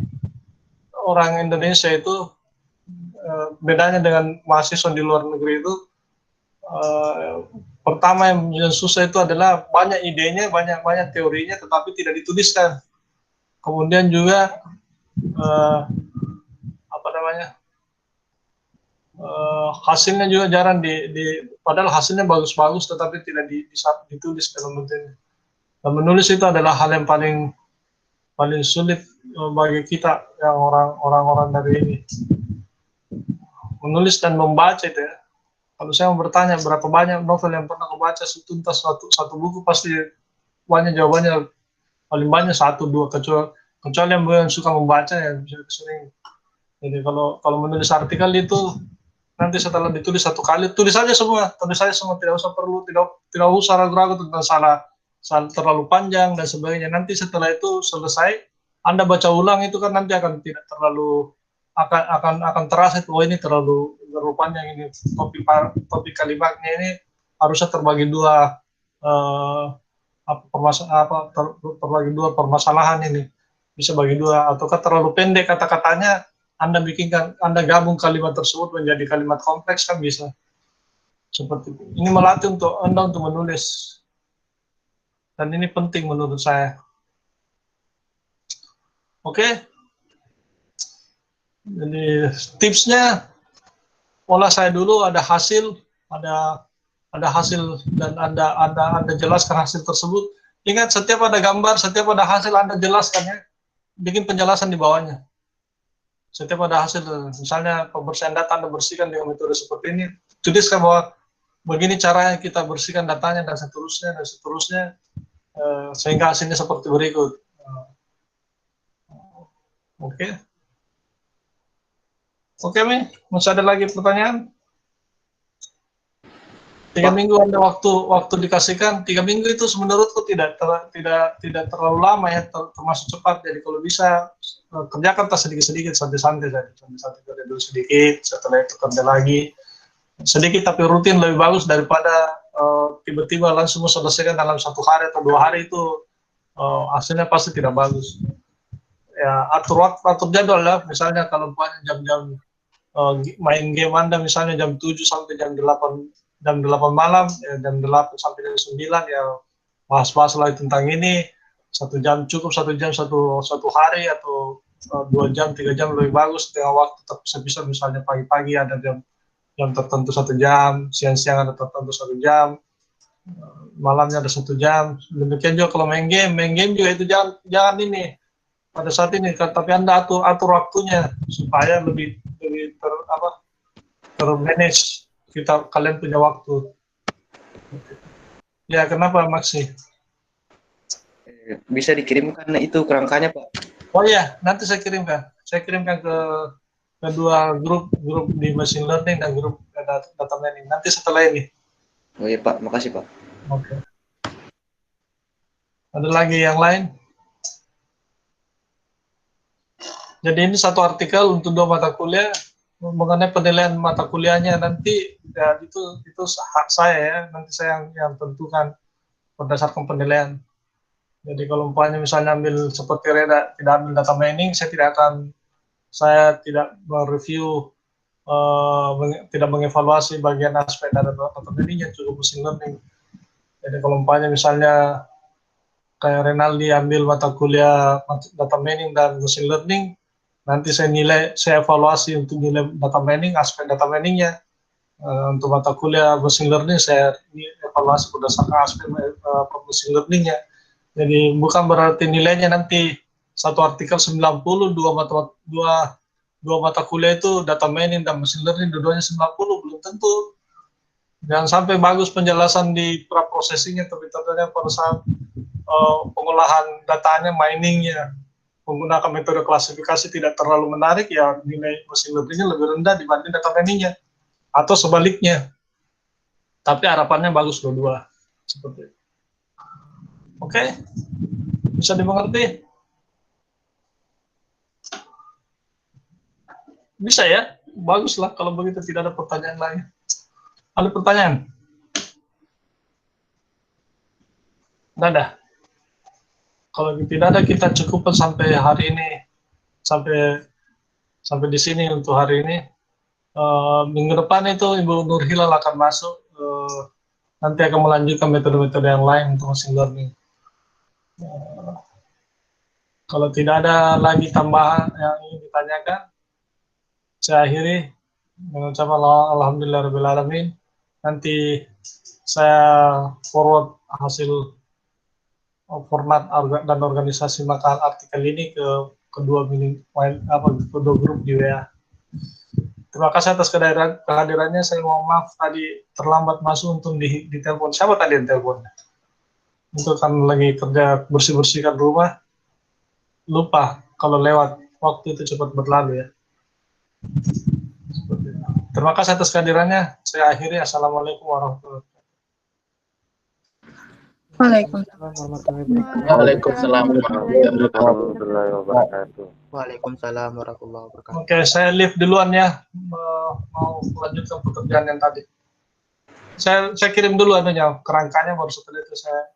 orang Indonesia itu, bedanya dengan mahasiswa di luar negeri itu, pertama yang susah itu adalah banyak idenya, banyak teorinya, tetapi tidak dituliskan. Kemudian juga hasilnya juga jarang padahal hasilnya bagus-bagus, tetapi tidak ditulis dalam bentuknya. Dan menulis itu adalah hal yang paling sulit bagi kita yang orang-orang dari ini. Menulis dan membaca itu ya. Kalau saya mau bertanya berapa banyak novel yang pernah membaca tuntas satu buku, pasti banyak jawabannya paling banyak 1-2, kecuali yang suka membaca ya sering. Jadi kalau menulis artikel itu nanti setelah ditulis satu kali, tulis saja semua, tidak usah ragu-ragu tentang salah terlalu panjang dan sebagainya. Nanti setelah itu selesai, Anda baca ulang itu kan nanti akan tidak terlalu akan terasa itu, ini terlalu panjang, ini topik kalimatnya ini harusnya terbagi dua, terbagi dua permasalahan ini, bisa bagi dua, ataukah terlalu pendek kata-katanya, Anda gabung kalimat tersebut menjadi kalimat kompleks, kan bisa. Seperti itu. Ini melatih Anda untuk menulis. Dan ini penting menurut saya. Oke. Jadi tipsnya, pola saya dulu ada hasil, ada hasil, dan Anda jelaskan hasil tersebut. Ingat, setiap ada gambar, setiap ada hasil, Anda jelaskan ya. Bikin penjelasan di bawahnya. Setiap ada hasil, misalnya pembersihan data Anda bersihkan dengan metode seperti ini, tuliskan bahwa begini caranya kita bersihkan datanya, dan seterusnya, sehingga hasilnya seperti berikut. Oke. Oke, Mi, masih ada lagi pertanyaan? 3 minggu Anda waktu dikasihkan, 3 minggu itu menurutku tidak terlalu lama ya, termasuk cepat. Jadi kalau bisa kerjakan sedikit-sedikit, santai-santai kerja dulu sedikit, setelah itu kerja lagi sedikit tapi rutin, lebih bagus daripada tiba-tiba langsung selesaikan dalam 1 hari atau 2 hari, itu hasilnya pasti tidak bagus. ya atur waktu, atur jadwal lah. Misalnya kalau umpamanya jam-jam main game Anda misalnya jam 7 sampai jam 8 malam, ya jam 8 sampai jam 9 ya bahas-bahas lagi tentang ini. 1 jam cukup, 1 jam satu hari, atau 2 jam 3 jam lebih bagus dengan waktu terpisah-pisah. Misalnya pagi-pagi ada jam tertentu 1 jam, siang-siang ada tertentu 1 jam, malamnya ada 1 jam. Demikian juga kalau main game juga itu jangan ini pada saat ini, tapi Anda atur waktunya supaya lebih termanage, kalian punya waktu. Ya, kenapa Maxi?
Bisa dikirimkan itu kerangkanya, Pak.
Oh iya, nanti saya kirimkan ke kedua grup di machine learning dan grup data mining nanti setelah ini.
Oh iya, Pak, makasih, Pak.
Oke. Ada lagi yang lain? Jadi ini satu artikel untuk 2 mata kuliah. Mengenai penilaian mata kuliahnya nanti ya itu hak saya ya, nanti saya yang tentukan berdasarkan penilaian. Jadi kalau umpamanya misalnya ambil seperti Reda tidak ambil data mining, saya tidak mereview, tidak mengevaluasi bagian aspek dari data mining, yang cukup machine learning. Jadi kalau umpamanya misalnya kayak Renaldi ambil mata kuliah data mining dan machine learning, nanti saya evaluasi untuk nilai data mining, aspek data miningnya. Untuk mata kuliah machine learning saya evaluasi berdasarkan aspek machine learningnya. Jadi bukan berarti nilainya nanti satu artikel 90, dua mata kuliah itu data mining dan machine learning dua-duanya 90, belum tentu. Jangan sampai bagus penjelasan di pra-processingnya, tapi ternyata pada saat pengolahan datanya, miningnya, menggunakan metode klasifikasi tidak terlalu menarik, ya nilai machine learning-nya lebih rendah dibanding data mining-nya, atau sebaliknya. Tapi harapannya bagus dua-dua. Seperti itu. Oke? Bisa dimengerti? Bisa ya? Baguslah kalau begitu, tidak ada pertanyaan lain. Ada pertanyaan? Nggak ada? Kalau tidak ada, kita cukupkan sampai hari ini, sampai di sini untuk hari ini. Minggu depan itu Ibu Nur Hilal akan masuk, nanti akan melanjutkan metode-metode yang lain untuk machine learning. Kalau tidak ada lagi tambahan yang ingin ditanyakan, saya akhiri mengucapkan alhamdulillahirrahmanirrahim. Nanti saya forward hasil format dan organisasi makalah artikel ini ke kedua grup di WA. Terima kasih atas kehadirannya. Saya mohon maaf tadi terlambat masuk untuk di telepon. Siapa tadi yang teleponnya? Itu kan lagi kerja bersih-bersihkan rumah. Lupa kalau lewat, waktu itu cepat berlalu ya. Terima kasih atas kehadirannya. Saya akhiri. Assalamualaikum warahmatullahi wabarakatuh.
Waalaikumsalam warahmatullahi wabarakatuh.
Waalaikumsalam warahmatullahi wabarakatuh.
Oke, saya live duluan ya. Mau melanjutkan pekerjaan yang tadi. Saya kirim dulu kerangkanya, baru setelah itu saya